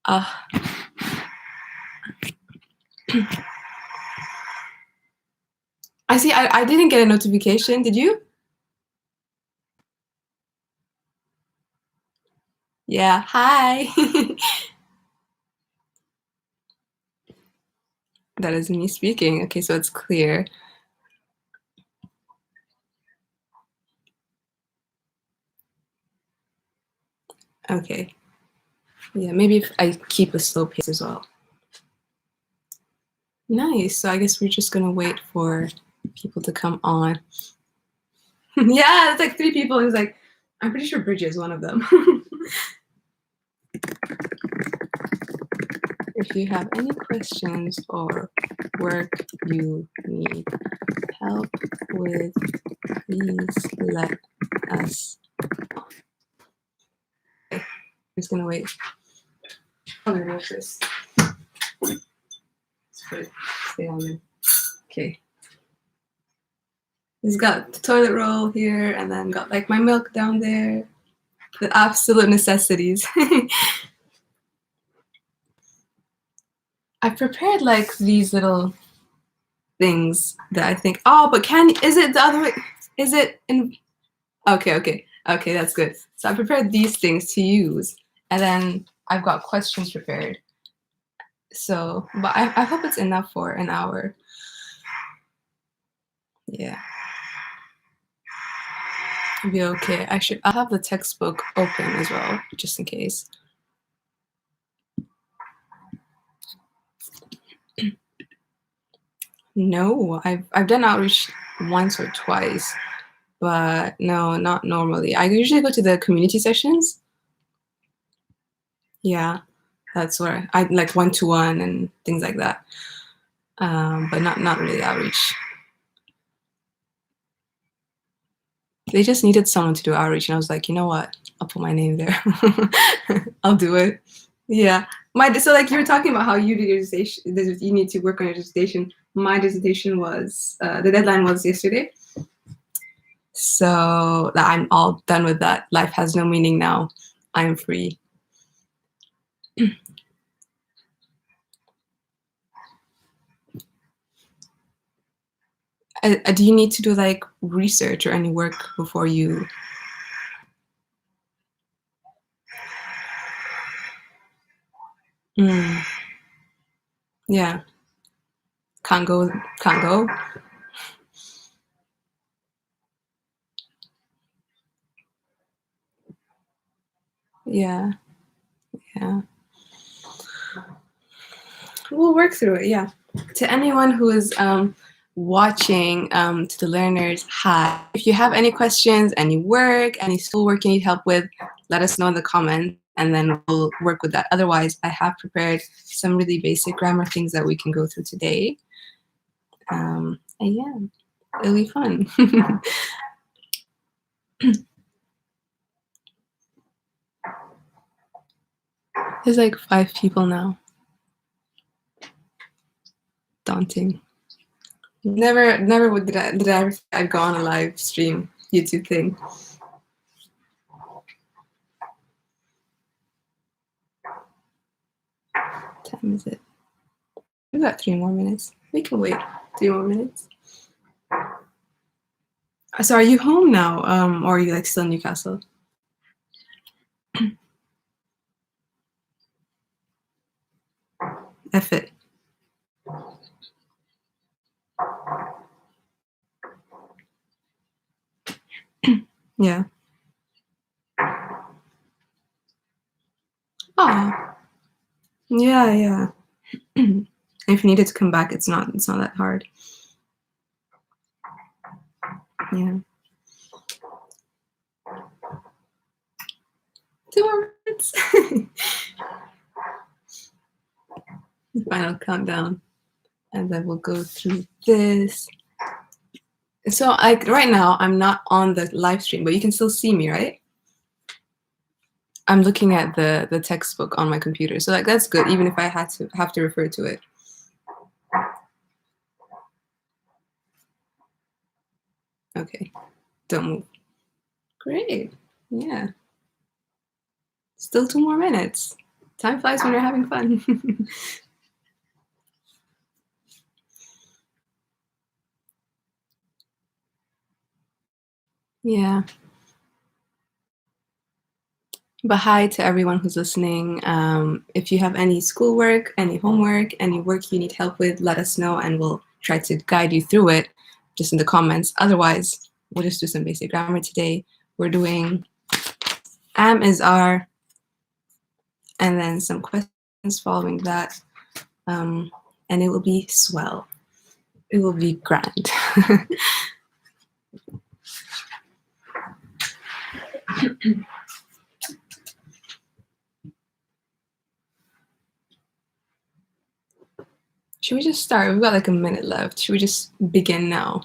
Uh, I see. I didn't get a notification. Did you? Yeah. Hi. That is me speaking. Okay, so it's clear. Okay. Yeah, maybe if I keep a slow pace as well. Nice. So I guess we're just gonna wait for people to come on. Yeah, it's like 3 people. It's like, I'm pretty sure Bridget is one of them. If you have any questions or work you need help with, please let us know. Okay, I'm just gonna wait. I'm gonna watch this. Stay on there. Okay. He's got the toilet roll here, and then got like my milk down there. The absolute necessities. I prepared like these little things that I think, oh, but is it the other way? Is it in, okay, that's good. So I prepared these things to use, and then I've got questions prepared. So, but I hope it's enough for an hour. Yeah. It'll be okay. I'll have the textbook open as well, just in case. No, I've done outreach once or twice, but no, not normally. I usually go to the community sessions. Yeah, that's where I like 1-to-1 and things like that. But not really outreach. They just needed someone to do outreach, and I was like, you know what? I'll put my name there. I'll do it. Yeah. So like you were talking about how you did your dissertation, you need to work on your dissertation. My dissertation was the deadline was yesterday. So that I'm all done with that. Life has no meaning now. I'm free. Do you need to do like research or any work before you? Yeah. Can't go. Yeah. We'll work through it. Yeah. To anyone who is watching, to the learners, hi. If you have any questions, any work, any schoolwork you need help with, let us know in the comments, and then we'll work with that. Otherwise, I have prepared some really basic grammar things that we can go through today. And yeah, it'll be fun. There's like 5 people now. Daunting. Never would did I ever think I'd go on a live stream YouTube thing. What time is it? We've got 3 more minutes. We can wait 3 more minutes. So are you home now, or are you like still in Newcastle? F it. Yeah. Oh. Yeah. If you needed to come back, it's not that hard. Yeah. 2 more minutes. Final countdown, and then we'll go through this. So like right now, I'm not on the live stream, but you can still see me, right? I'm looking at the textbook on my computer, so like that's good, even if I have to refer to it. Okay, don't move. Great. Yeah. Still 2 more minutes. Time flies when you're having fun. Yeah. But hi to everyone who's listening. If you have any schoolwork, any homework, any work you need help with, let us know and we'll try to guide you through it just in the comments. Otherwise, we'll just do some basic grammar today. We're doing am, is, are, and then some questions following that. And it will be swell. It will be grand. Should we just start? We've got like a minute left. Should we just begin now?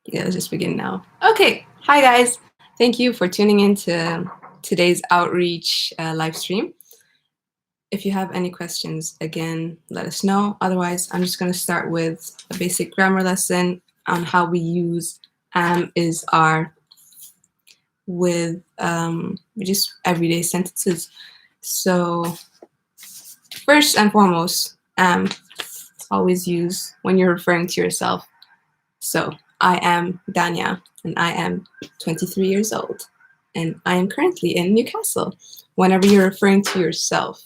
Yeah, let's just begin now. Okay, hi guys. Thank you for tuning in to today's Outreach live stream. If you have any questions, again, let us know. Otherwise, I'm just going to start with a basic grammar lesson on how we use am, is, are with just everyday sentences. So first and foremost, am always use when you're referring to yourself. So I am Dania, and I am 23 years old, and I am currently in Newcastle. Whenever you're referring to yourself,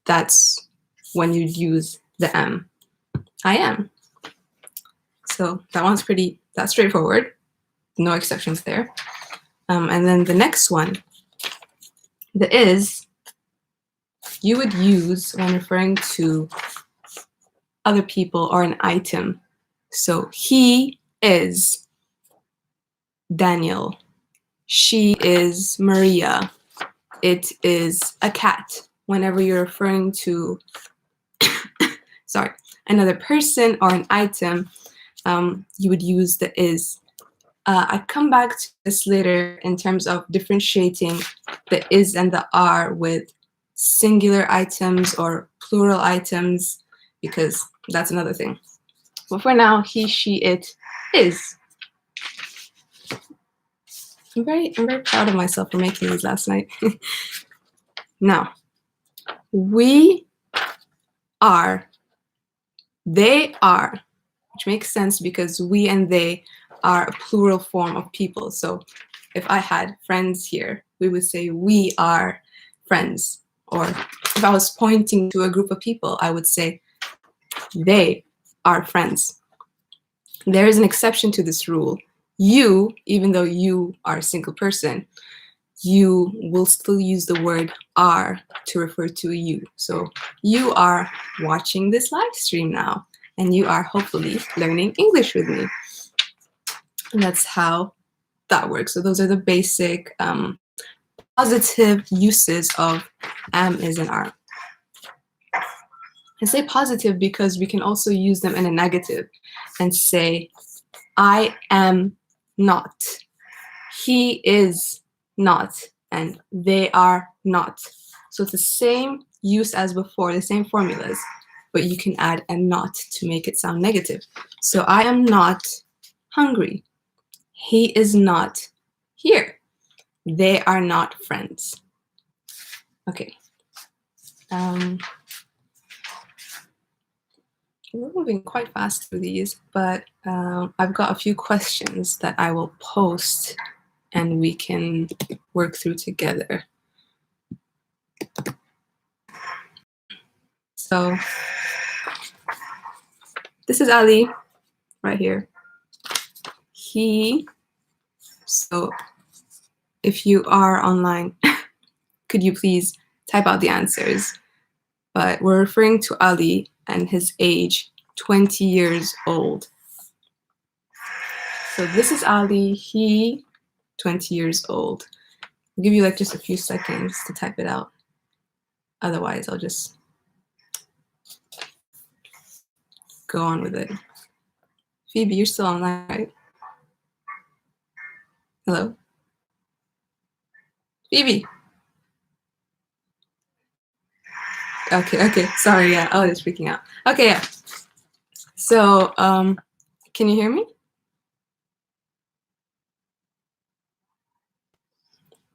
that's when you use the am. I am. So that one's that's straightforward. No exceptions there. And then the next one, the is, you would use when referring to other people or an item. So he is Daniel. She is Maria. It is a cat. Whenever you're referring to another person or an item, you would use the is. I come back to this later in terms of differentiating the is and the are with singular items or plural items, because that's another thing. But for now, he, she, it is. I'm very proud of myself for making these last night. Now, we are, they are, which makes sense because we and they are a plural form of people. So if I had friends here, we would say we are friends. Or if I was pointing to a group of people, I would say they are friends. There is an exception to this rule. You, even though you are a single person, you will still use the word are to refer to you. So you are watching this live stream now, and you are hopefully learning English with me. And that's how that works. So those are the basic positive uses of am, is, and are. I say positive because we can also use them in a negative and say, I am not. He is not. And they are not. So it's the same use as before, the same formulas, but you can add a not to make it sound negative. So I am not hungry. He is not here. They are not friends. Okay. We're moving quite fast through these, but I've got a few questions that I will post and we can work through together. So this is Ali right here. He, so if you are online, could you please type out the answers? But we're referring to Ali and his age, 20 years old. So this is Ali, he, 20 years old. I'll give you like just a few seconds to type it out. Otherwise, I'll just go on with it. Phoebe, you're still online, right? Hello? Phoebe. Okay, sorry, yeah, I was freaking out. Okay, yeah. So, can you hear me?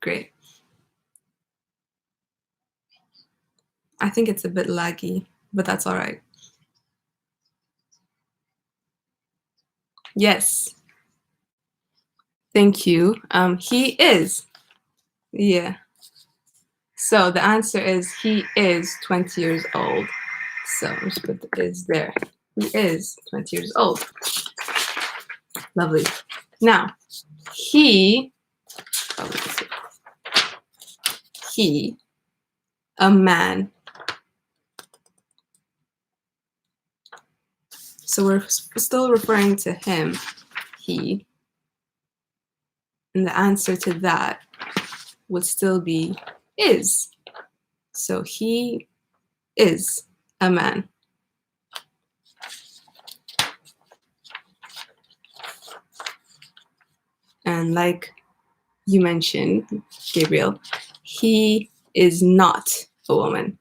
Great. I think it's a bit laggy, but that's all right. Yes. Thank you. He is. Yeah. So the answer is he is 20 years old. So I'm just put the is there. He is 20 years old. Lovely. Now, he, a man. So we're still referring to him, he. And the answer to that would still be is. So he is a man. And like you mentioned, Gabriel, he is not a woman.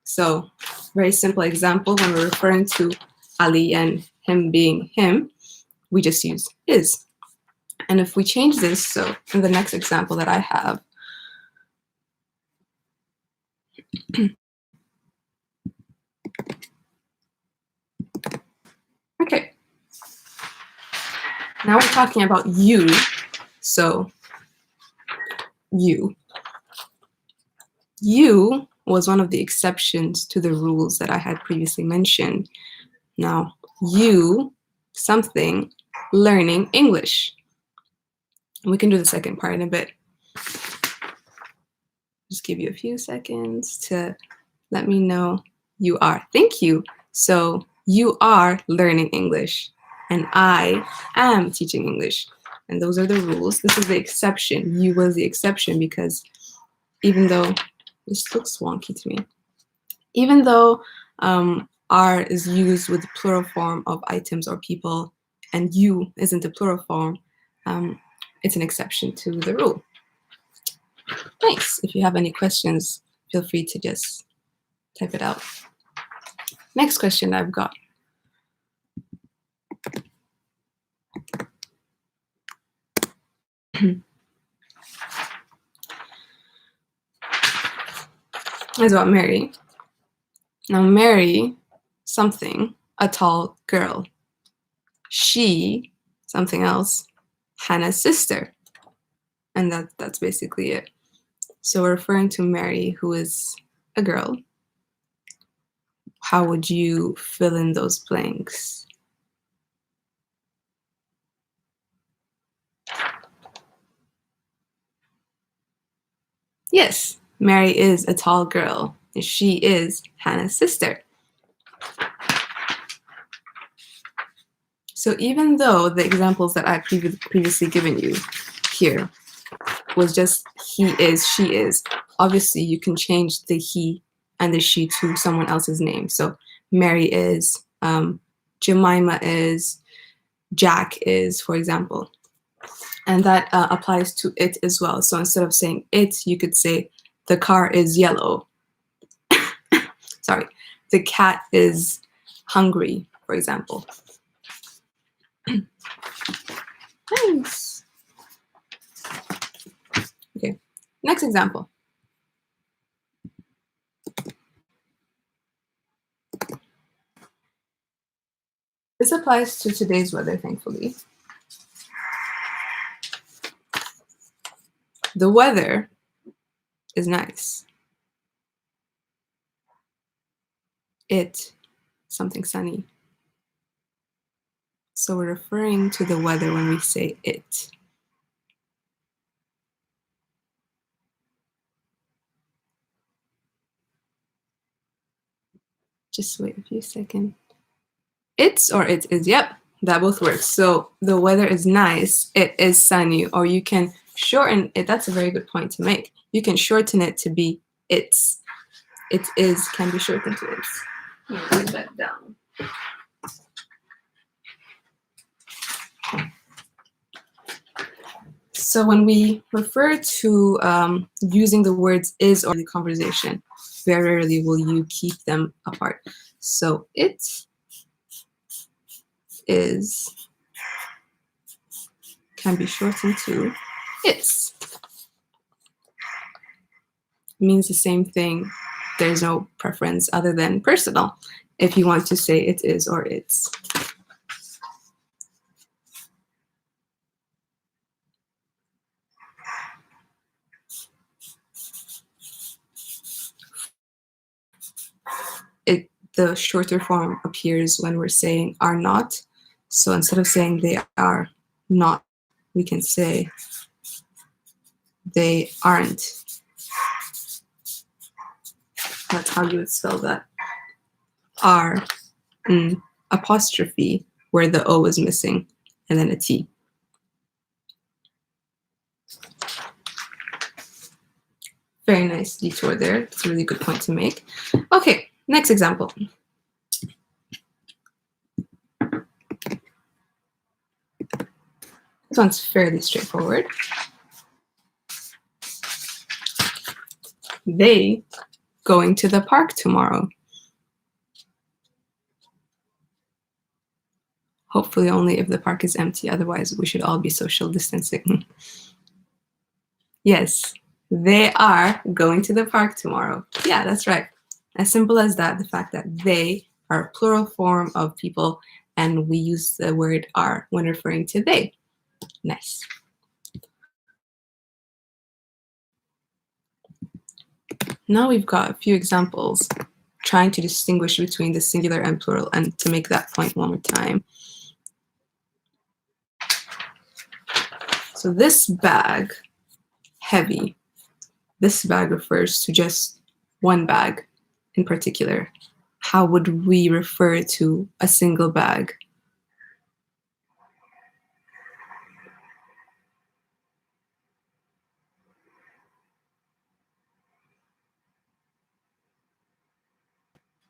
So very simple example, when we're referring to Ali and him being him, we just use is. And if we change this, so in the next example that I have, okay. Now we're talking about you. So you. You was one of the exceptions to the rules that I had previously mentioned. Now, you, something, learning English. We can do the second part in a bit. Just give you a few seconds to let me know you are. Thank you. So you are learning English and I am teaching English. And those are the rules. This is the exception. You was the exception because even though this looks wonky to me, even though are is used with the plural form of items or people and you isn't a plural form, it's an exception to the rule. Nice. If you have any questions, feel free to just type it out. Next question I've got. Is about Mary. Now Mary, something, a tall girl. She, something else, Hannah's sister. And that's basically it. So we're referring to Mary, who is a girl. How would you fill in those blanks? Yes, Mary is a tall girl, and she is Hannah's sister. So even though the examples that I previously given you here was just he is, she is, obviously you can change the he and the she to someone else's name. So Mary is, Jemima is, Jack is, for example. And that applies to it as well. So instead of saying it, you could say the car is yellow. Sorry, the cat is hungry, for example. Nice. Okay, next example. This applies to today's weather, thankfully. The weather is nice. It, something sunny. So we're referring to the weather when we say it. Just wait a few seconds. It's or it is, yep, that both works. So the weather is nice, it is sunny, or you can shorten it. That's a very good point to make. You can shorten it to be it's. It is can be shortened to it's. Let me write that down. So when we refer to using the words is or the conversation, very rarely will you keep them apart. So it is can be shortened to it's. means the same thing. There's no preference other than personal if you want to say it is or it's. The shorter form appears when we're saying are not. So instead of saying they are not, we can say they aren't. That's how you would spell that. Are, apostrophe, where the O is missing, and then a T. Very nice detour there. It's a really good point to make. Okay, next example. This one's fairly straightforward. They going to the park tomorrow. Hopefully only if the park is empty. Otherwise, we should all be social distancing. Yes, they are going to the park tomorrow. Yeah, that's right. As simple as that, the fact that they are a plural form of people, and we use the word are when referring to they. Nice. Now we've got a few examples trying to distinguish between the singular and plural, and to make that point one more time. So this bag, heavy. This bag refers to just one bag in particular. How would we refer to a single bag?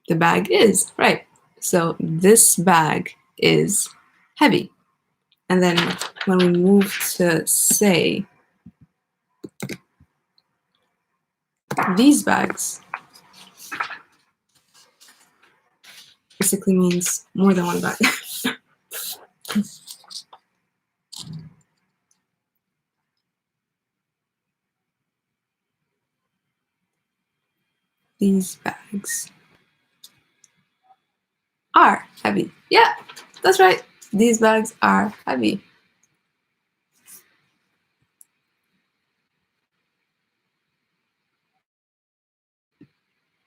The bag is, right. So this bag is heavy. And then when we move to say these bags, basically means more than one bag. These bags are heavy. Yeah, that's right. These bags are heavy.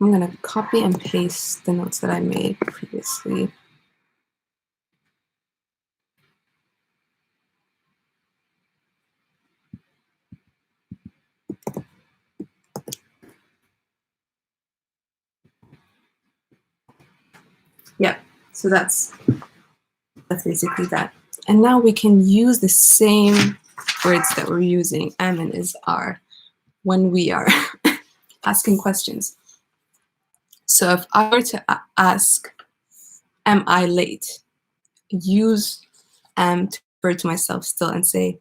I'm going to copy and paste the notes that I made previously. Yeah, so that's basically that. And now we can use the same words that we're using, am and is, are, when we are asking questions. So if I were to ask, am I late? Use am to refer to myself still and say,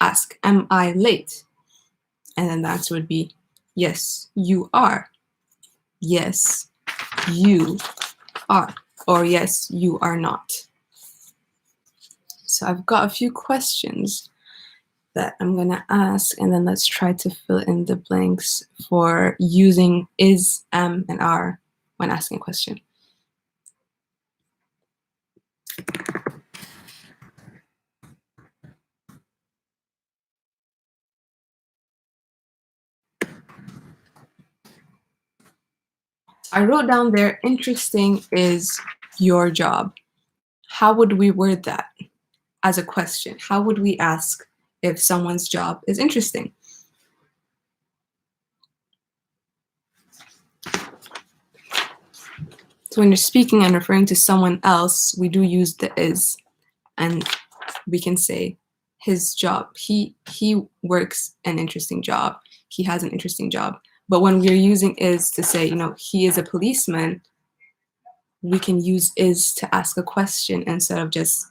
ask, am I late? And then the answer would be, yes, you are. Yes, you are. Or yes, you are not. So I've got a few questions that I'm going to ask, and then let's try to fill in the blanks for using is, am, and are when asking a question. I wrote down there, interesting is your job. How would we word that as a question? How would we ask if someone's job is interesting? So when you're speaking and referring to someone else, we do use the is, and we can say his job. He works an interesting job. He has an interesting job. But when we're using is to say, he is a policeman, we can use is to ask a question instead of just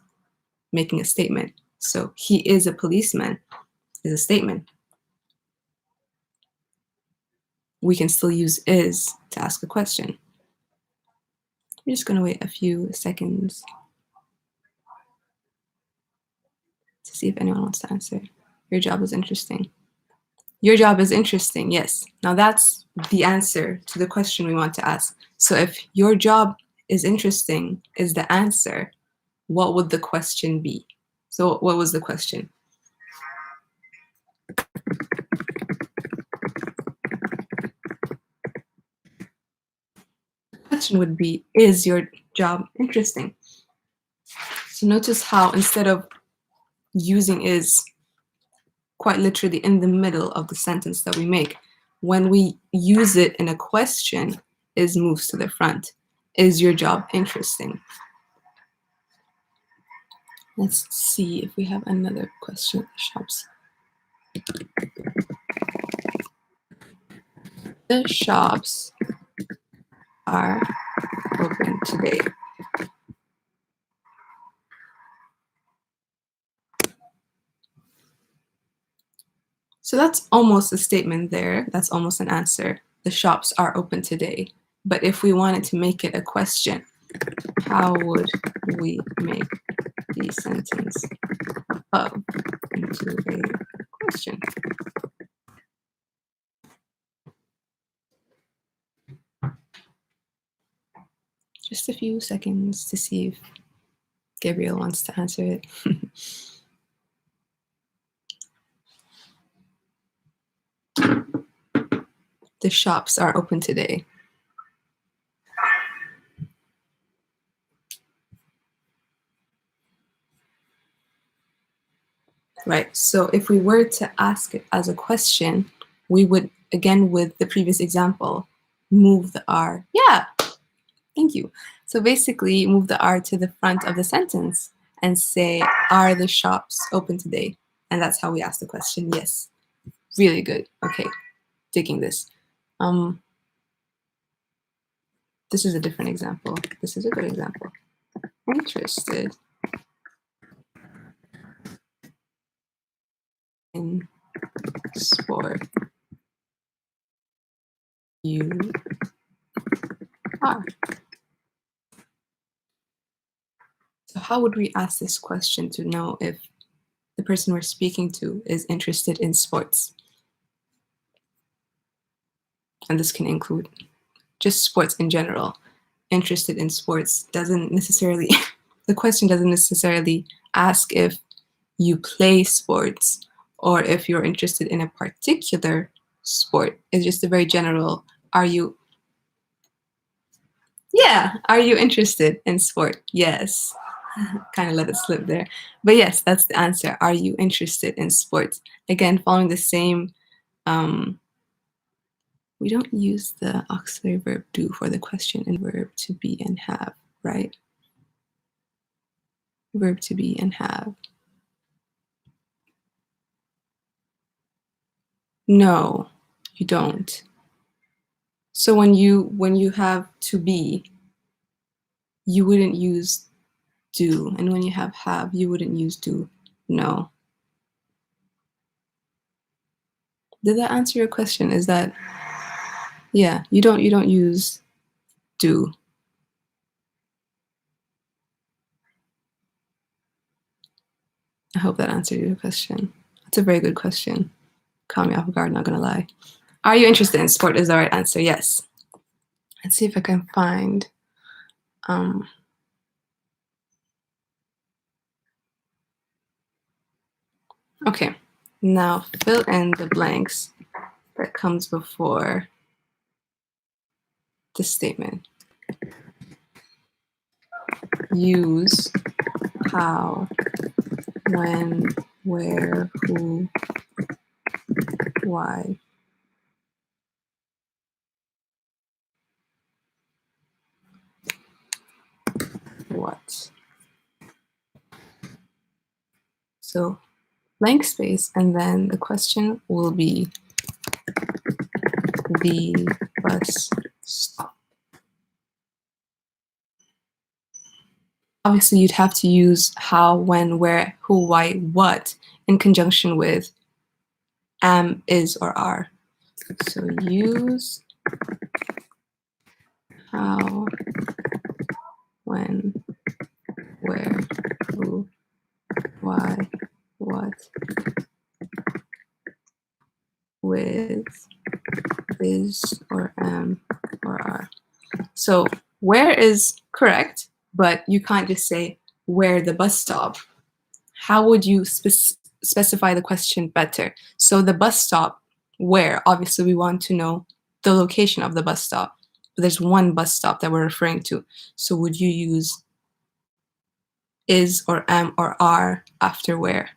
making a statement. So he is a policeman is a statement. We can still use is to ask a question. I'm just going to wait a few seconds to see if anyone wants to answer. Your job is interesting. Your job is interesting, yes. Now that's the answer to the question we want to ask. So if your job is interesting is the answer, what would the question be? So what was the question? The question would be, is your job interesting? So notice how instead of using is quite literally in the middle of the sentence that we make, when we use it in a question, is moves to the front. Is your job interesting? Let's see if we have another question at the shops. The shops are open today. So that's almost a statement there. That's almost an answer. The shops are open today. But if we wanted to make it a question, how would we make the sentence of into a question? Just a few seconds to see if Gabriel wants to answer it. The shops are open today. Right, so if we were to ask it as a question, we would, again with the previous example, move the R. Yeah, thank you. So basically move the R to the front of the sentence and say, are the shops open today? And that's how we ask the question, yes. Really good, okay, digging this. This is a different example. This is a good example. Interested in sport you are. So how would we ask this question to know if the person we're speaking to is interested in sports? And this can include just sports in general. Interested in sports doesn't necessarily, the question doesn't necessarily ask if you play sports or if you're interested in a particular sport. It's just a very general, are you, yeah, are you interested in sport? Yes. Kind of let it slip there. But yes, that's the answer. Are you interested in sports? Again, following the same, we don't use the auxiliary verb do for the question and verb to be and have, right? Verb to be and have. No, you don't. So when you have to be, you wouldn't use do, and when you have, you wouldn't use do. No. Did that answer your question? Is that, yeah, you don't use do. I hope that answered your question. That's a very good question. Caught me off guard, not gonna lie. Are you interested in sport is the right answer, yes. Let's see if I can find, okay, now fill in the blanks that comes before the statement. Use how, when, where, who, why. What. So blank space, and then the question will be the bus stop. Obviously, you'd have to use how, when, where, who, why, what in conjunction with am, is, or are. So use how, when, where, who, why, what. with is or am or are. So where is correct, but you can't just say where the bus stop. How would you specify the question better? So the bus stop, where? Obviously, we want to know the location of the bus stop. But there's one bus stop that we're referring to. So would you use is or am or are after where?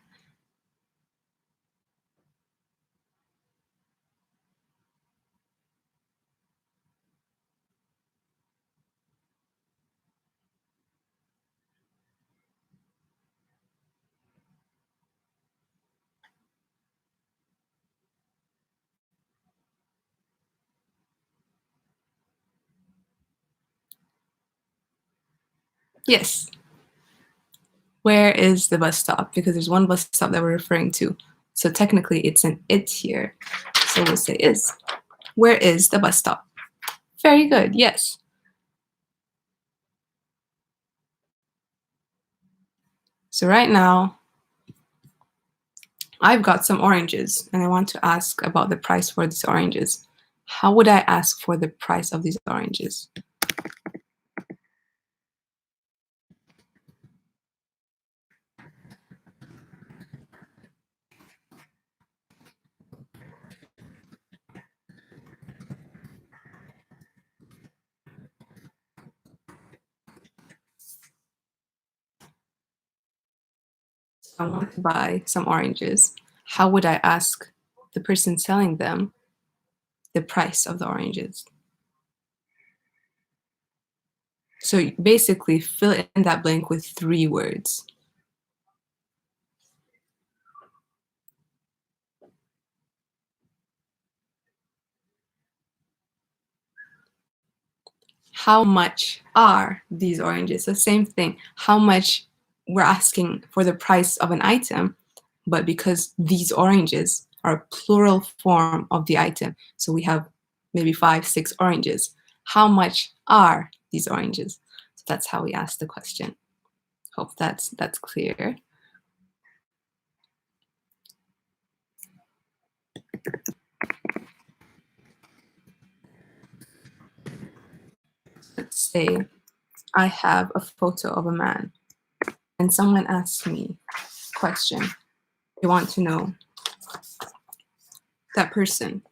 Yes. Where is the bus stop? Because there's one bus stop that we're referring to. So technically it's an it here. So we'll say is. Where is the bus stop? Very good, yes. So right now, I've got some oranges and I want to ask about the price for these oranges. How would I ask for the price of these oranges? I want to buy some oranges. How would I ask the person selling them the price of the oranges? So basically fill in that blank with 3 words. How much are these oranges? So same thing. How much, we're asking for the price of an item, but because these oranges are a plural form of the item, so we have maybe 5, 6 oranges. How much are these oranges? So that's how we ask the question. Hope that's clear. Let's say I have a photo of a man and someone asks me a question. They want to know that person.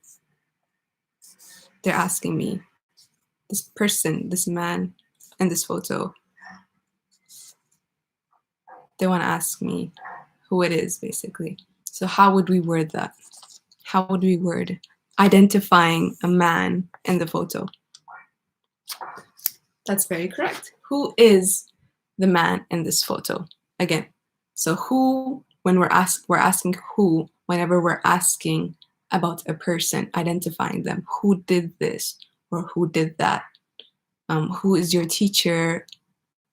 They're asking me, this person, this man in this photo, they want to ask me who it is, basically. So how would we word that? How would we word identifying a man in the photo? That's very correct. Who is the man in this photo? Again, so who, when we're asking who, whenever we're asking about a person, identifying them, who did this or who did that? Who is your teacher?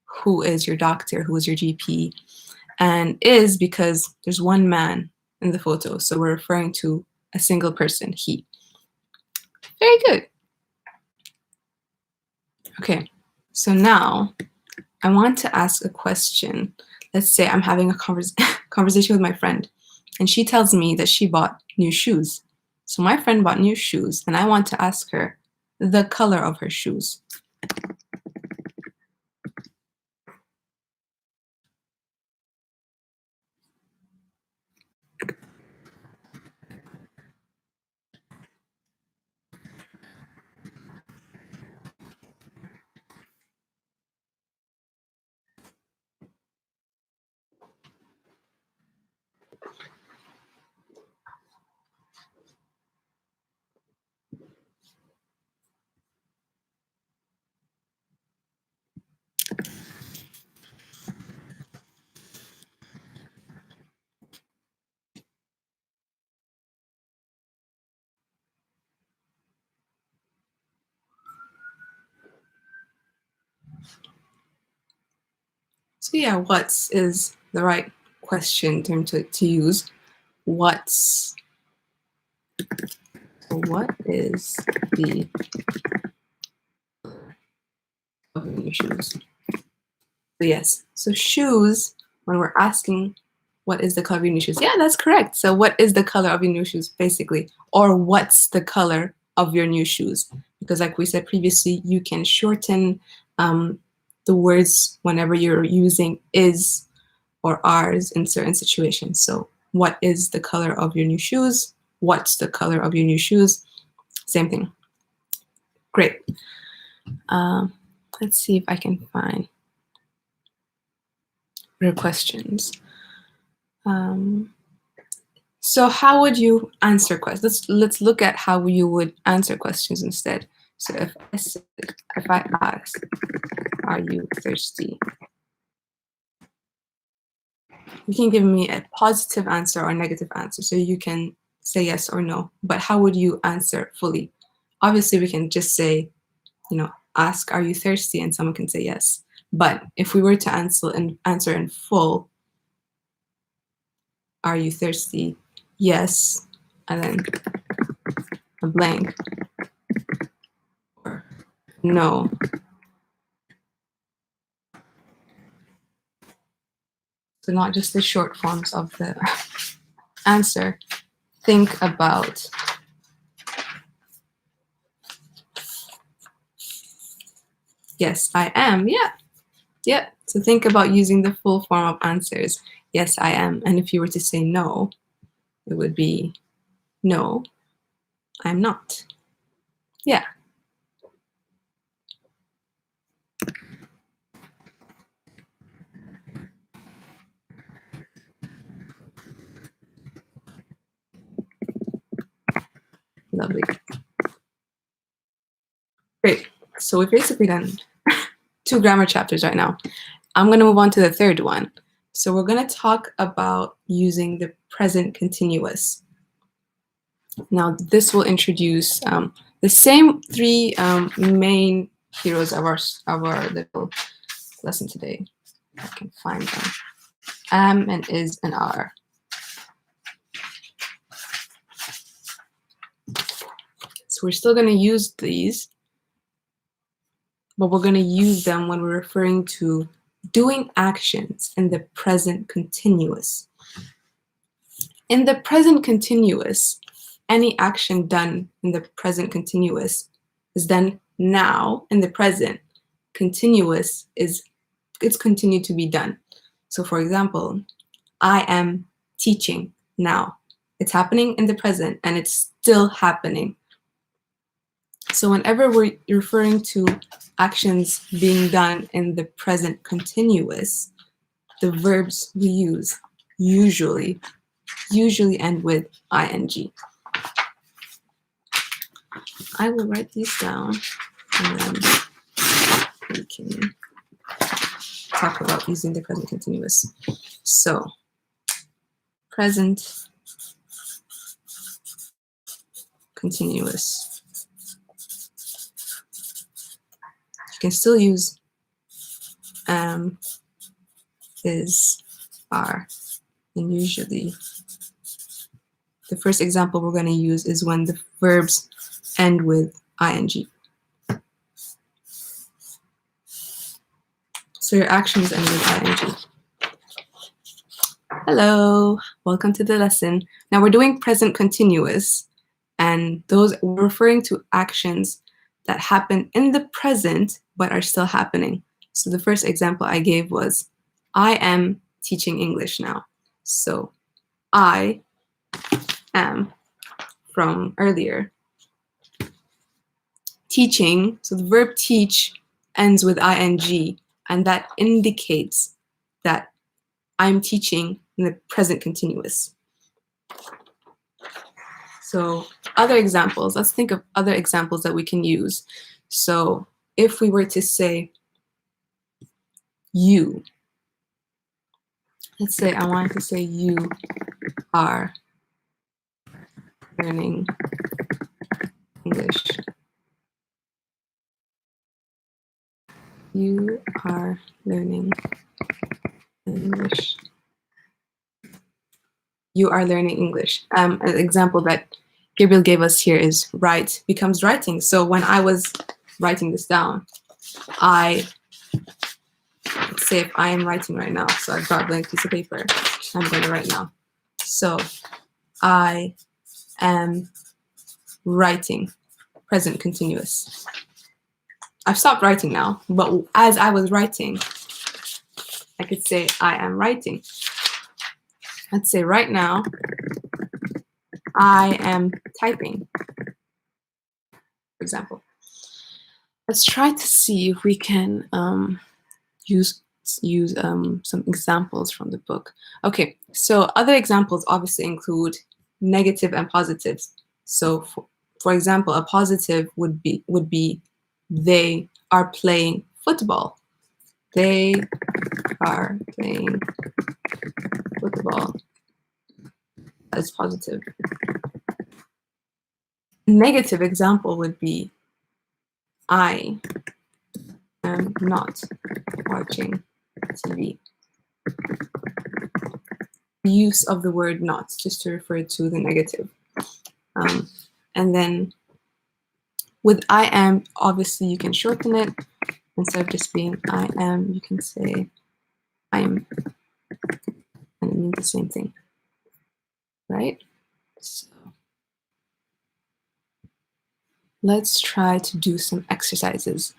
Who is your doctor? Who is your GP? And is because there's one man in the photo, so we're referring to a single person, he. Very good. Okay, so now I want to ask a question. Let's say I'm having a conversation with my friend, and she tells me that she bought new shoes. So my friend bought new shoes, and I want to ask her the color of her shoes. So yeah, what's is the right question term to use. What's, so what is the of your shoes? So yes, so shoes, when we're asking What is the color of your new shoes? Yeah, that's correct. So what is the color of your new shoes, basically? Or what's the color of your new shoes? Because like we said previously, you can shorten the words whenever you're using is or are's in certain situations. So what is the color of your new shoes? What's the color of your new shoes? Same thing. Great. Let's see if I can find your questions. So how would you answer questions? Let's look at how you would answer questions instead. So if I ask, are you thirsty? You can give me a positive answer or a negative answer. So you can say yes or no, but how would you answer fully? Obviously, we can just say, ask, are you thirsty? And someone can say yes. But if we were to answer in full, are you thirsty? Yes, and then a blank, or no. So not just the short forms of the answer. Think about yes, I am. Yeah. So think about using the full form of answers. Yes, I am. And if you were to say no, it would be no, I'm not. Yeah. Lovely. Great. So we've basically done 2 grammar chapters right now. I'm going to move on to the third one. So we're going to talk about using the present continuous. Now, this will introduce the same 3 main heroes of our little lesson today. I can find them. Am and is and are. So we're still going to use these, but we're going to use them when we're referring to doing actions in the present continuous. In the present continuous, any action done in the present continuous is done now in the present. Continuous it's continued to be done. So for example, I am teaching now. It's happening in the present and it's still happening. So whenever we're referring to actions being done in the present continuous, the verbs we use usually end with ing. I will write these down and then we can talk about using the present continuous. So, present continuous. You can still use is, are, and usually. The first example we're going to use is when the verbs end with ing. So your actions end with ing. Hello, welcome to the lesson. Now we're doing present continuous, and those we're referring to actions that happen in the present but are still happening. So the first example I gave was, I am teaching English now. So I am from earlier. Teaching, so the verb teach ends with ing, and that indicates that I'm teaching in the present continuous. So other examples, let's think of other examples that we can use. So if we were to say you, let's say I wanted to say you are learning English. You are learning English. You are learning English. An example that Gabriel gave us here is write becomes writing. So when I was writing this down, I Let's say if I am writing right now, so I've got a blank piece of paper, I'm going to write now. So I am writing, present continuous. I've stopped writing now, but as I was writing, I could say I am writing. Let's say right now, I am typing, for example. Let's try to see if we can use some examples from the book. Okay, so other examples obviously include negative and positives. So for example, a positive would be they are playing football. They are playing football. That's positive. A negative example would be I am not watching TV. The use of the word not, just to refer to the negative. And then with I am, obviously you can shorten it. Instead of just being I am, you can say I am, and it means the same thing, right? So let's try to do some exercises.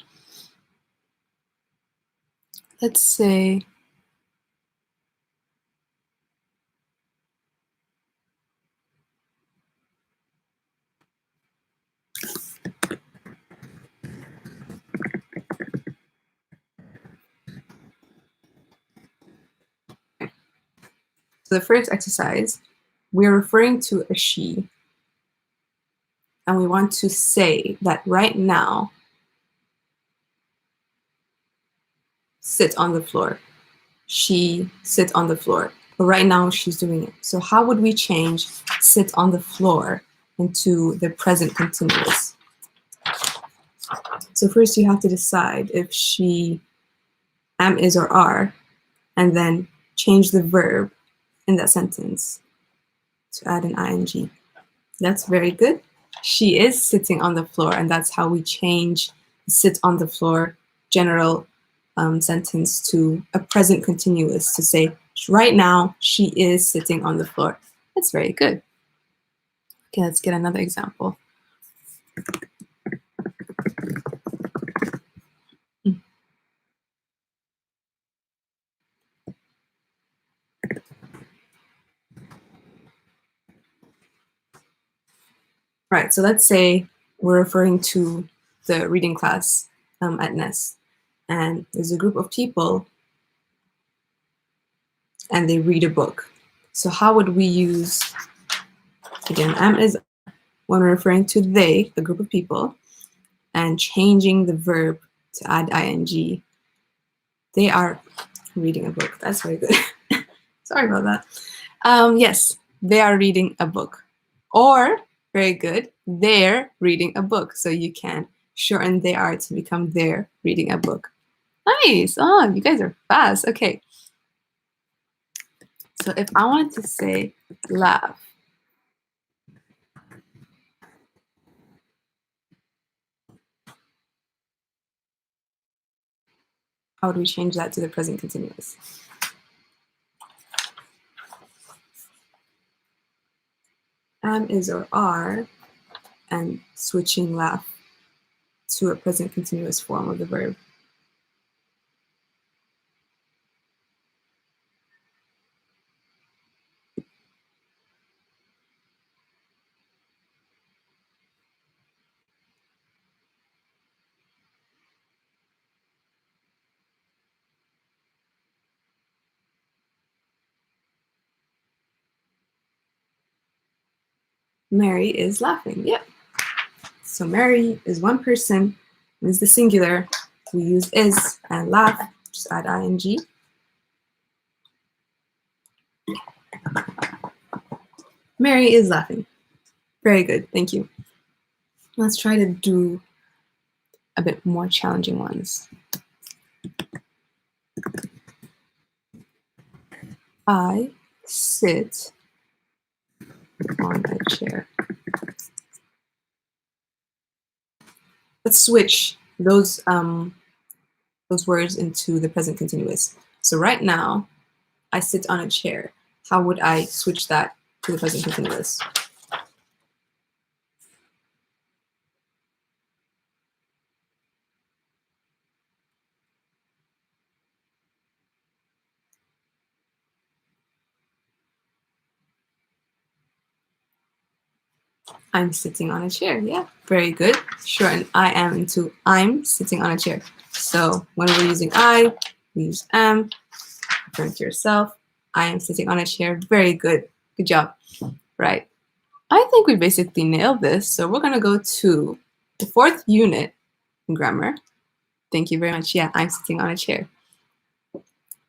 Let's say so the first exercise, we're referring to a she, and we want to say that right now, sit on the floor. She sits on the floor. But right now she's doing it. So how would we change sit on the floor into the present continuous? So first you have to decide if she, am, is, or are, and then change the verb in that sentence to add an ing. That's very good. She is sitting on the floor, and that's how we change sit on the floor general sentence to a present continuous to say right now she is sitting on the floor. That's very good. Okay, let's get another example. Right, so let's say we're referring to the reading class at N.E.S.T, and there's a group of people and they read a book. So how would we use, again, am is when we're referring to they, the group of people, and changing the verb to add ing. They are reading a book. That's very good. Sorry about that. Yes, they are reading a book. Or, very good, they're reading a book. So you can shorten they are to become they're reading a book. Nice. Oh, you guys are fast. Okay. So if I wanted to say laugh, how would we change that to the present continuous? Am, is, or are, and switching laugh to a present continuous form of the verb. Mary is laughing. Yep. So Mary is one person, is the singular. We use is and laugh, just add ing. Mary is laughing. Very good, thank you. Let's try to do a bit more challenging ones. I sit on a chair. Let's switch those those words into the present continuous. So right now, I sit on a chair. How would I switch that to the present continuous? I'm sitting on a chair. Yeah, very good. Shorten I am into I'm sitting on a chair. So when we're using I, we use am, referring to yourself. I am sitting on a chair. Very good. Good job. Right. I think we basically nailed this. So we're going to go to the 4th unit in grammar. Thank you very much. Yeah, I'm sitting on a chair.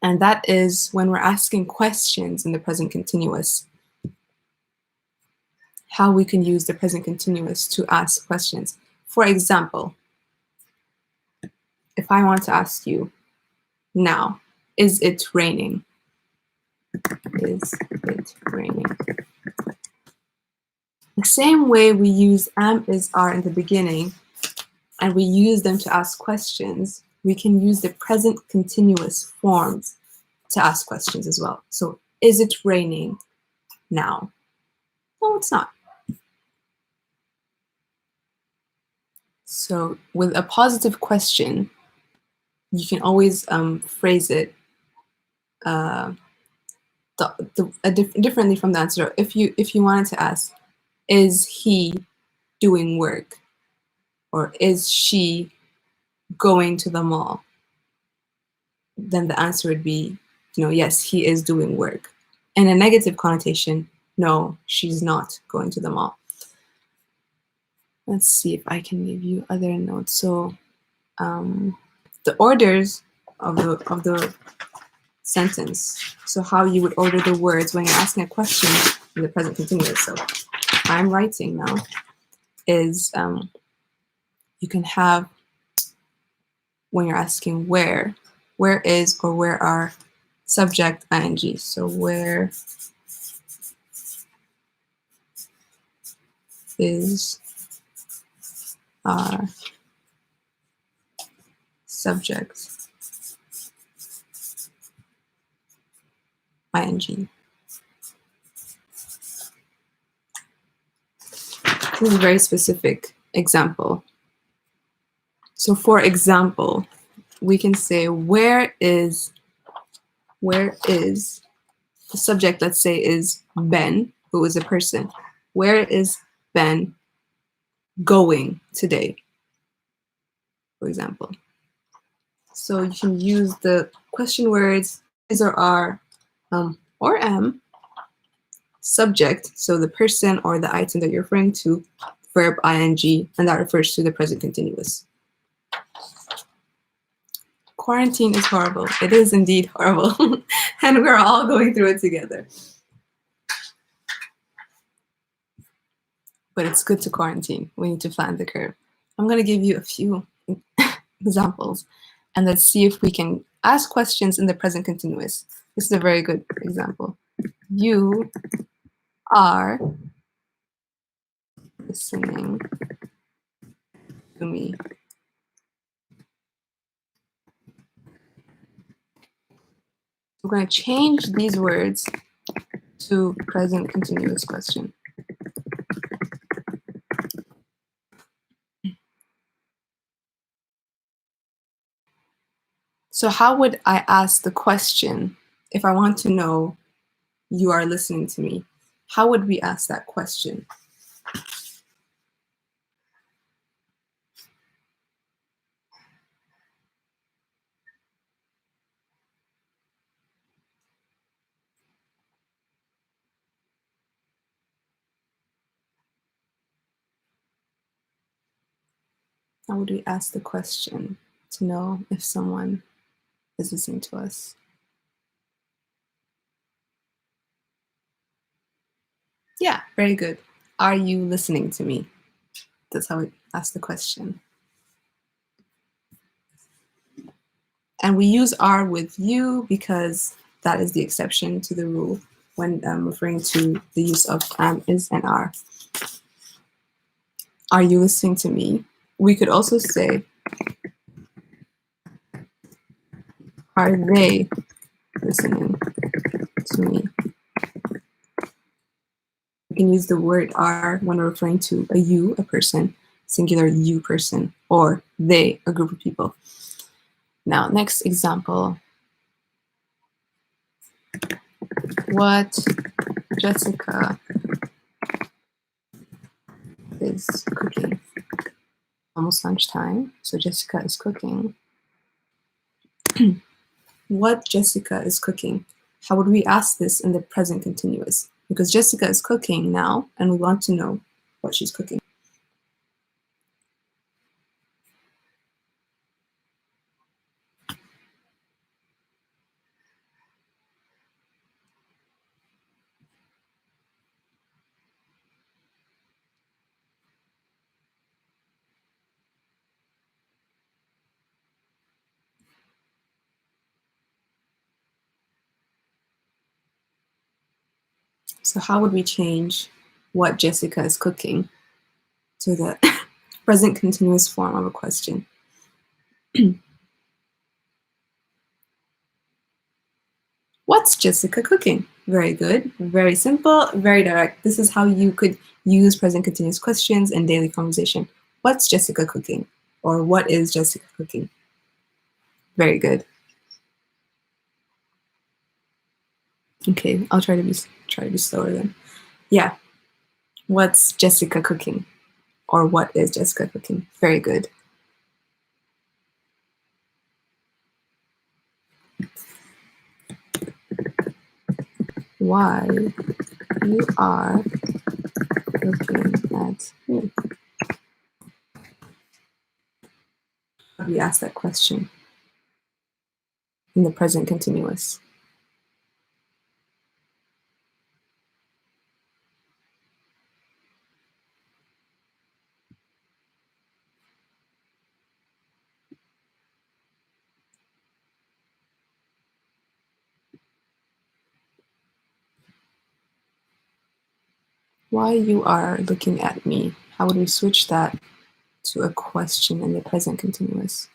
And that is when we're asking questions in the present continuous. How we can use the present continuous to ask questions. For example, if I want to ask you now, is it raining? Is it raining? The same way we use am, is, are in the beginning, and we use them to ask questions, we can use the present continuous forms to ask questions as well. So, is it raining now? No, it's not. So, with a positive question, you can always phrase it differently from the answer. If you wanted to ask, is he doing work, or is she going to the mall? Then the answer would be, yes, he is doing work. In a negative connotation, no, she's not going to the mall. Let's see if I can give you other notes. So the orders of the sentence. So how you would order the words when you're asking a question in the present continuous. So I'm writing now is you can have, when you're asking where is or where are, subject ing. So where is our subject ing. This is a very specific example. So for example, we can say where is the subject, let's say, is Ben, who is a person. Where is Ben going today, for example? So you can use the question words is or are or am, subject, so the person or the item that you're referring to, verb ing, and that refers to the present continuous. Quarantine is horrible. It is indeed horrible. And we're all going through it together. But it's good to quarantine. We need to flatten the curve. I'm going to give you a few examples, and let's see if we can ask questions in the present continuous. This is a very good example. You are listening to me. We're going to change these words to present continuous question. So how would I ask the question if I want to know you are listening to me? How would we ask that question? How would we ask the question to know if someone is listening to us? Yeah, very good. Are you listening to me? That's how we ask the question. And we use are with you because that is the exception to the rule when referring to the use of am, is, and are. Are you listening to me? We could also say, Are they listening to me? You can use the word are when referring to a you, a person, singular you person, or they, a group of people. Now, next example. What Jessica is cooking. Almost lunchtime, so Jessica is cooking. What Jessica is cooking. How would we ask this in the present continuous? Because Jessica is cooking now, and we want to know what she's cooking. So how would we change what Jessica is cooking to the present continuous form of a question? What's Jessica cooking? Very good, very simple, very direct. This is how you could use present continuous questions in daily conversation. What's Jessica cooking? Or what is Jessica cooking? Very good. Okay, I'll try to be slower then. Yeah. What's Jessica cooking? Or what is Jessica cooking? Very good. Why you are looking at me? We ask that question in the present continuous. Why you are looking at me? How would we switch that to a question in the present continuous?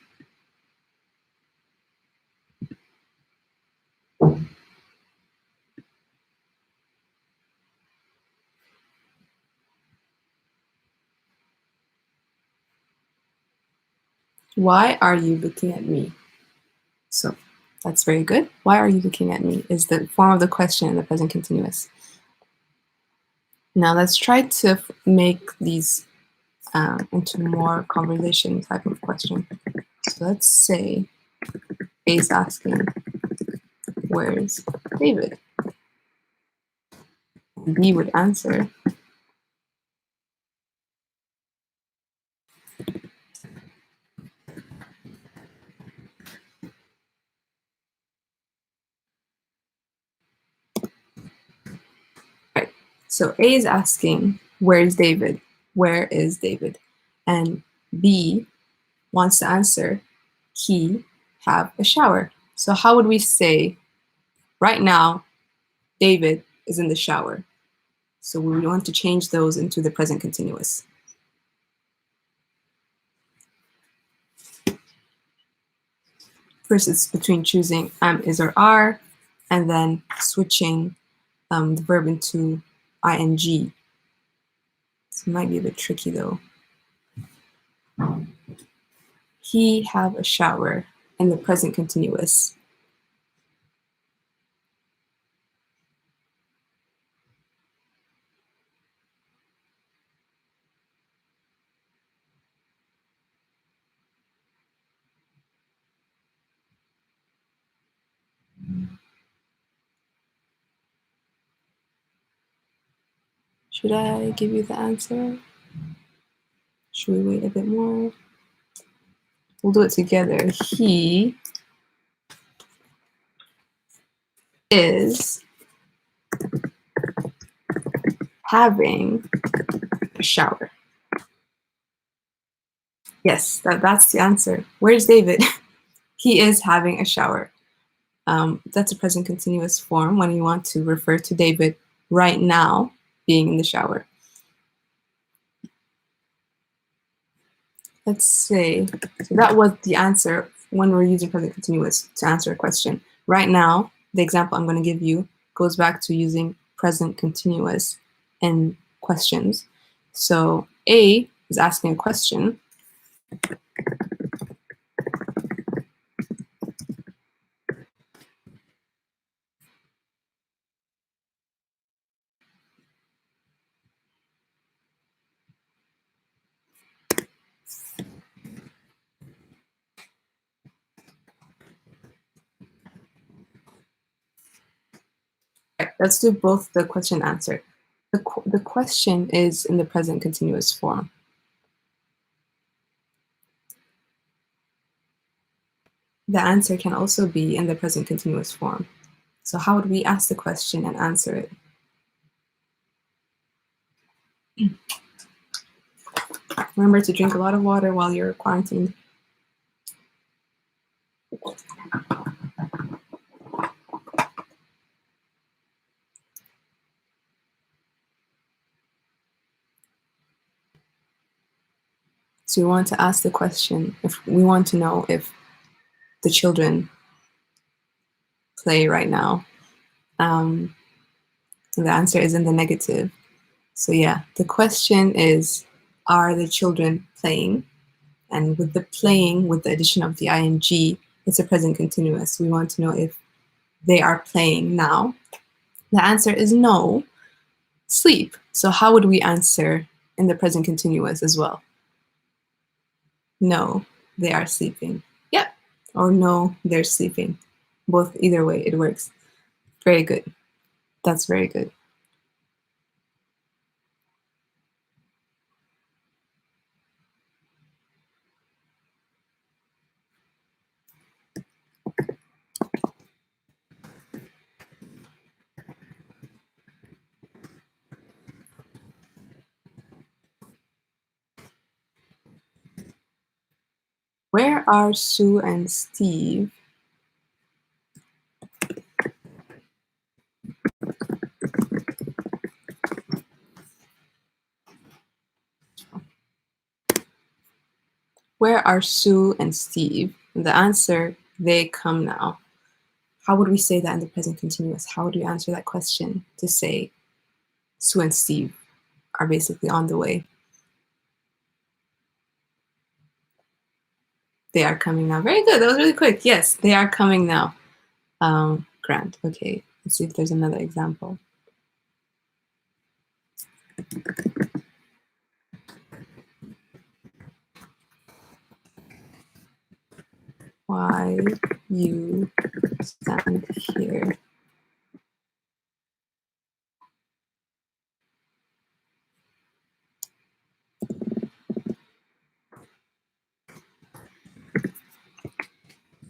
Why are you looking at me? So that's very good. Why are you looking at me is the form of the question in the present continuous. Now let's try to make these into more conversation type of question. So let's say A is asking, where's David? B would answer, right. So A is asking, where's David? Where is David? And B wants to answer, he have a shower. So how would we say, right now, David is in the shower? So we want to change those into the present continuous. First, it's between choosing am, is, or are, and then switching the verb into ing. So it might be a bit tricky though. He have a shower in the present continuous. Should I give you the answer? Should we wait a bit more? We'll do it together. He is having a shower. Yes, that's the answer. Where's David? He is having a shower. That's a present continuous form when you want to refer to David right now being in the shower. Let's say, so that was the answer when we're using present continuous to answer a question. Right now, the example I'm going to give you goes back to using present continuous in questions. So A is asking a question. Right, let's do both the question and answer. The question is in the present continuous form. The answer can also be in the present continuous form. So how would we ask the question and answer it? Remember to drink a lot of water while you're quarantined. So we want to ask the question, if we want to know if the children play right now. And the answer is in the negative. So yeah, the question is, are the children playing? And with the playing, with the addition of the ing, it's a present continuous. We want to know if they are playing now. The answer is no, sleep. So how would we answer in the present continuous as well? No, they are sleeping. Yep. Or no, they're sleeping. Both, either way, it works. Very good. That's very good. Where are Sue and Steve? Where are Sue and Steve? And the answer, they come now. How would we say that in the present continuous? How would we answer that question to say Sue and Steve are basically on the way? They are coming now. Very good. That was really quick. Yes, they are coming now. Grant. Okay, let's see if there's another example. Why you stand here?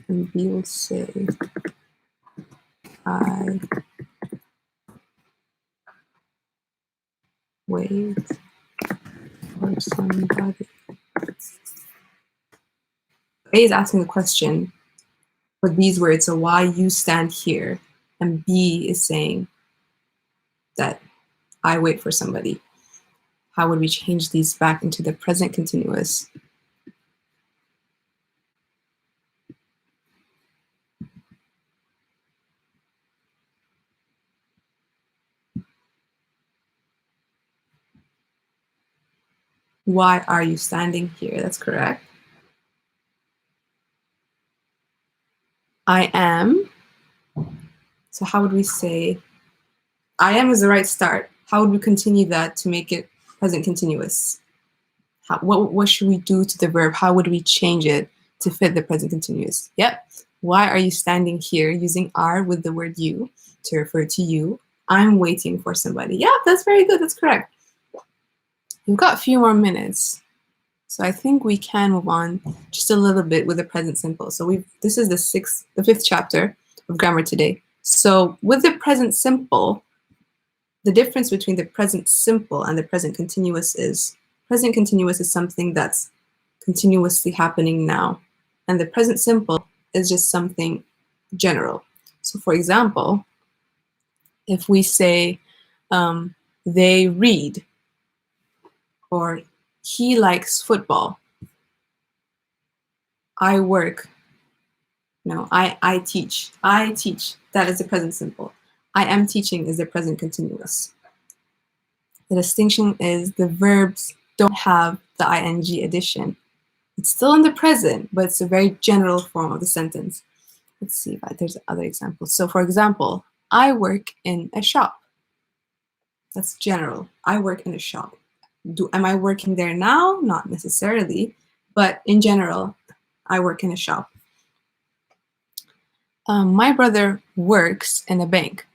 And B will say, I wait for somebody. A is asking the question for these words, so why you stand here, and B is saying that I wait for somebody. How would we change these back into the present continuous? Why are you standing here? That's correct. I am. So how would we say, I am is the right start. How would we continue that to make it present continuous? What should we do to the verb? How would we change it to fit the present continuous? Yep. Why are you standing here, using are with the word you to refer to you? I'm waiting for somebody. Yeah, that's very good. That's correct. We've got a few more minutes. So I think we can move on just a little bit with the present simple. So this is the fifth chapter of grammar today. So with the present simple, the difference between the present simple and the present continuous is present continuous is something that's continuously happening now. And the present simple is just something general. So for example, if we say they read or he likes football, I work No, I teach. I teach. That is the present simple. I am teaching is the present continuous. The distinction is the verbs don't have the ing addition. It's still in the present, but it's a very general form of the sentence. Let's see if there's other examples. So for example, I work in a shop. That's general. I work in a shop. Am I working there now? Not necessarily, but in general, I work in a shop. My brother works in a bank.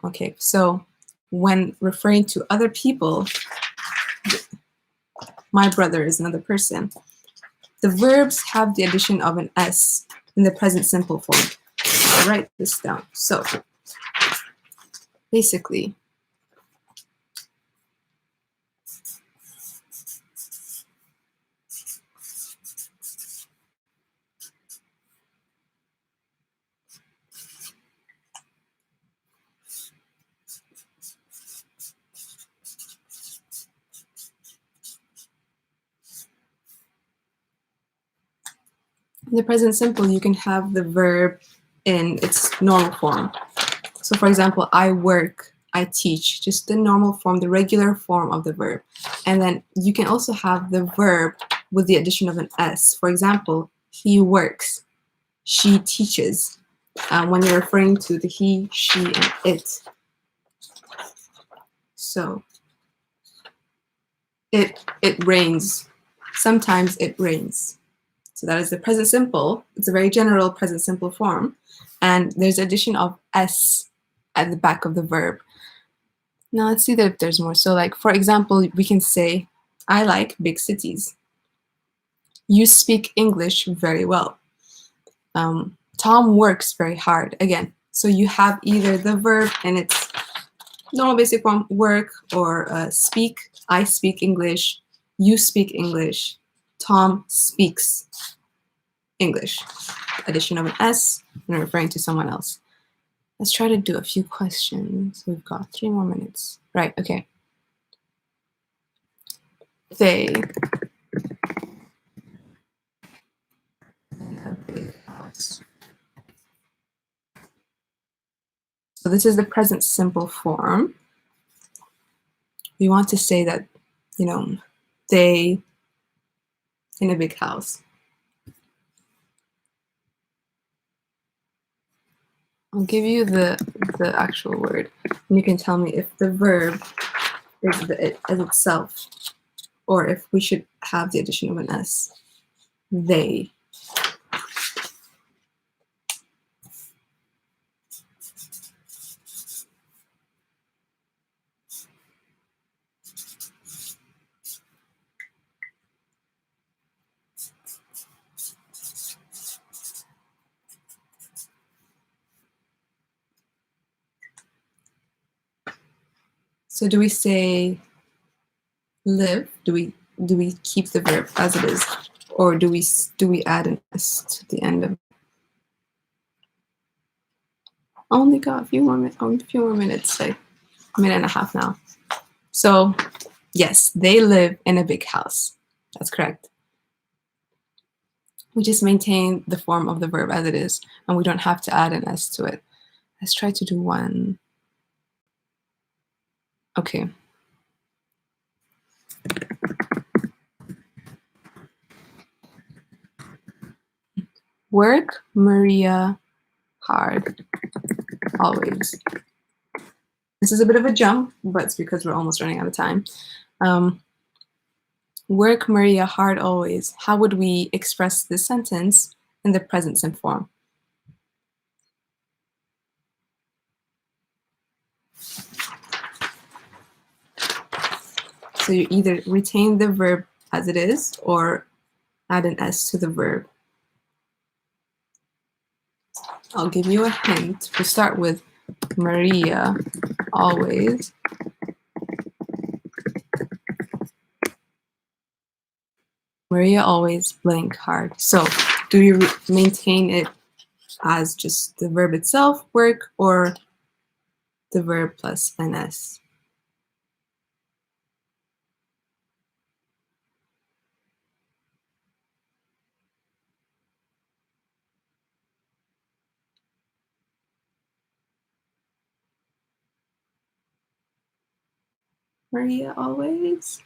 Okay, so when referring to other people, my brother is another person. The verbs have the addition of an S in the present simple form. I'll write this down. So basically, in the present simple, you can have the verb in its normal form. So for example, I work, I teach, just the normal form, the regular form of the verb. And then you can also have the verb with the addition of an S. For example, he works, she teaches, when you're referring to the he, she, and it. So it rains. Sometimes it rains. So that is the present simple. It's a very general present simple form. And there's addition of S at the back of the verb. Now let's see if there's more. So like, for example, we can say, I like big cities. You speak English very well. Tom works very hard. Again, so you have either the verb in its normal basic form, work, or speak. I speak English. You speak English. Tom speaks English. Addition of an S and referring to someone else. Let's try to do a few questions. We've got 3 more minutes. Right, okay. They have a big house. So this is the present simple form. We want to say that, you know, they in a big house. I'll give you the actual word, and you can tell me if the verb is it as itself, or if we should have the addition of an S. They. So do we say live? Do we keep the verb as it is, or do we add an S to the end of it? Only got a few more minutes, like a minute and a half now. So yes, they live in a big house. That's correct. We just maintain the form of the verb as it is, and we don't have to add an S to it. Let's try to do one. Okay. Work, Maria, hard, always. This is a bit of a jump, but it's because we're almost running out of time. Work, Maria, hard, always. How would we express this sentence in the present simple form? So you either retain the verb as it is or add an S to the verb. I'll give you a hint. We start with Maria, always. Maria always blank hard. So do you maintain it as just the verb itself, work, or the verb plus an S? Maria always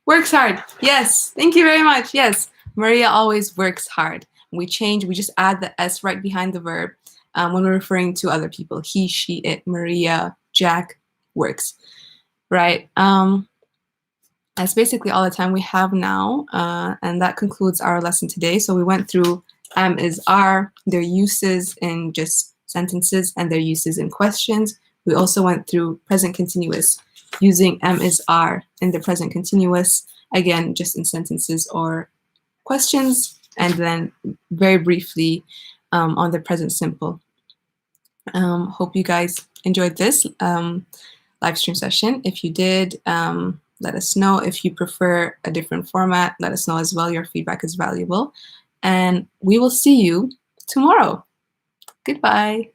works hard. Yes, thank you very much. Yes, Maria always works hard. We just add the S right behind the verb when we're referring to other people. He, she, it, Maria, Jack works, right? That's basically all the time we have now, and that concludes our lesson today. So we went through am, is, are, their uses in just sentences and their uses in questions. We also went through present continuous, using am, is, are in the present continuous, again, just in sentences or questions, and then very briefly on the present simple. Hope you guys enjoyed this live stream session. If you did, let us know. If you prefer a different format, let us know as well. Your feedback is valuable. And we will see you tomorrow. Goodbye.